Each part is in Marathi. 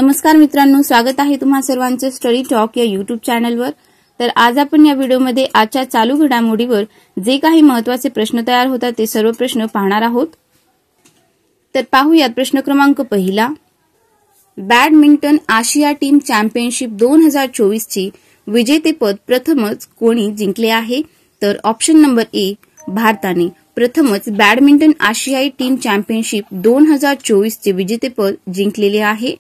नमस्कार मित्रांनो, स्वागत आहे तुम्हा सर्वांचे स्टडी टॉक या यूट्यूब चॅनलवर। तर आज आपण या व्हिडिओमध्ये आजच्या चालू घडामोडीवर जे काही महत्त्वाचे प्रश्न तयार होतात ते सर्व प्रश्न पाहणार आहोत। तर पाहूयात प्रश्न क्रमांक पहिला। बॅडमिंटन आशिया टीम चॅम्पियनशिप 2024 चे विजेतेपद प्रथमच कोणी जिंकले आहे? तर ऑप्शन नंबर ए, भारताने प्रथमच बॅडमिंटन आशियाई टीम चॅम्पियनशिप 2024 चे विजेतेपद जिंकलेले आहे।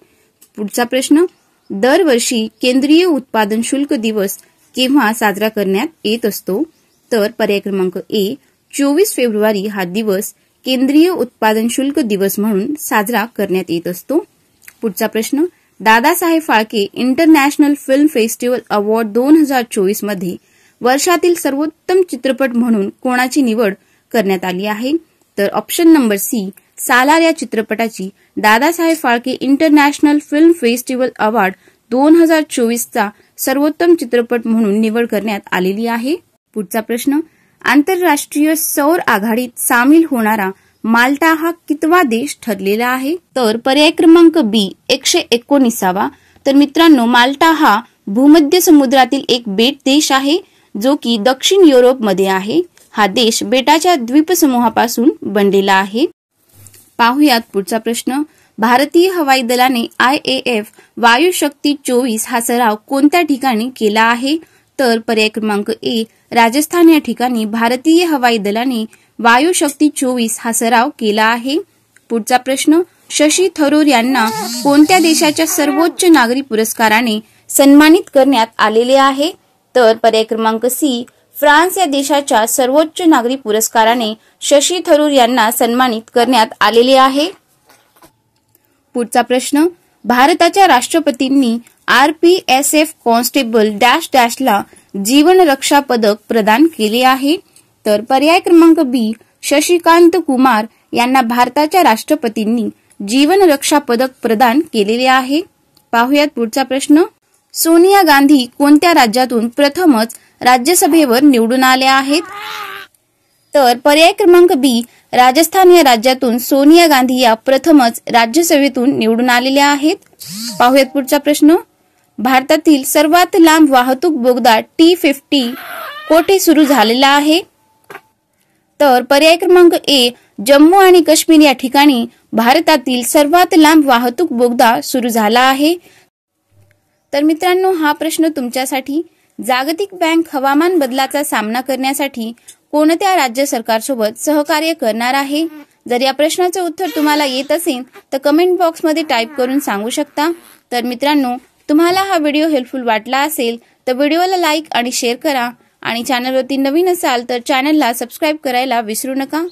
पुढचा प्रश्न, दरवर्षी केंद्रीय उत्पादन शुल्क दिवस केव्हा साजरा करण्यात येत असतो? तर पर्याय क्रमांक ए, 24 फेब्रुवारी हा दिवस केंद्रीय उत्पादन शुल्क दिवस म्हणून साजरा करण्यात येत असतो। पुढचा प्रश्न, Dadasaheb Phalke international film festival award 2024 मध्ये वर्षातील सर्वोत्तम चित्रपट म्हणून कोणाची निवड करण्यात आली आहे? तर ऑप्शन नंबर सी, सालार या चित्रपटाची Dadasaheb Phalke international film festival award 2024 चा सर्वोत्तम चित्रपट म्हणून निवड करण्यात आलेली आहे। पुढचा प्रश्न, आंतरराष्ट्रीय सौर आघाडीत सामील होणारा माल्टा हा कितवा देश ठरलेला आहे? तर पर्याय क्रमांक बी, 119वा। तर मित्रांनो, माल्टा हा भूमध्य समुद्रातील एक बेट देश आहे जो की दक्षिण युरोपमध्ये आहे। हा देश बेटाच्या द्वीपसमूहापासून बनलेला आहे। पाहुयात पुढचा प्रश्न, भारतीय हवाई दलाने IAF वायुशक्ती 24 हा सराव कोणत्या ठिकाणी केला आहे? तर पर्याय क्रमांक ए, राजस्थान या ठिकाणी भारतीय हवाई दलाने वायुशक्ती 24 हा सराव केला आहे। पुढचा प्रश्न, शशी थरूर यांना कोणत्या देशाच्या सर्वोच्च नागरी पुरस्काराने सन्मानित करण्यात आलेले आहे? तर पर्याय क्रमांक सी, फ्रान्स या देशाच्या सर्वोच्च नागरी पुरस्काराने शशी थरूर यांना सन्मानित करण्यात आलेले आहे। पुढचा प्रश्न, भारताच्या राष्ट्रपतींनी RPSF कॉन्स्टेबल डॅश डॅशला जीवन रक्षा पदक प्रदान केले आहे? तर पर्याय क्रमांक बी, शशिकांत कुमार यांना भारताच्या राष्ट्रपतींनी जीवन रक्षा पदक प्रदान केलेले आहे। पाहुयात पुढचा प्रश्न, सोनिया गांधी कोणत्या राज्यातून प्रथमच राज्यसभेवर निवडून आल्या आहेत? तर पर्याय क्रमांक बी, राजस्थान या राज्यातून सोनिया गांधी या प्रथमच राज्यसभेतून निवडून आलेल्या आहेत। पाहुयात पुढचा प्रश्न, भारतातील सर्वात लांब वाहतूक बोगदा T50 कोठे सुरू झालेला आहे? तर पर्याय क्रमांक ए, जम्मू आणि काश्मीर या ठिकाणी भारतातील सर्वात लांब वाहतूक बोगदा सुरू झाला आहे। तर मित्रांनो, हा प्रश्न तुमच्यासाठी, जागतिक बँक हवामान बदलाचा सामना करण्यासाठी कोणत्या राज्य सरकारसोबत सहकार्य करणार आहे? जर या प्रश्नाचे उत्तर तुम्हाला येत असेल तर कमेंट बॉक्समध्ये टाईप करून सांगू शकता। तर मित्रांनो, तुम्हाला हा व्हिडिओ हेल्पफुल वाटला असेल तर व्हिडिओला लाईक आणि शेअर करा आणि चॅनलवरती नवीन असाल तर चॅनलला सबस्क्राईब करायला विसरू नका।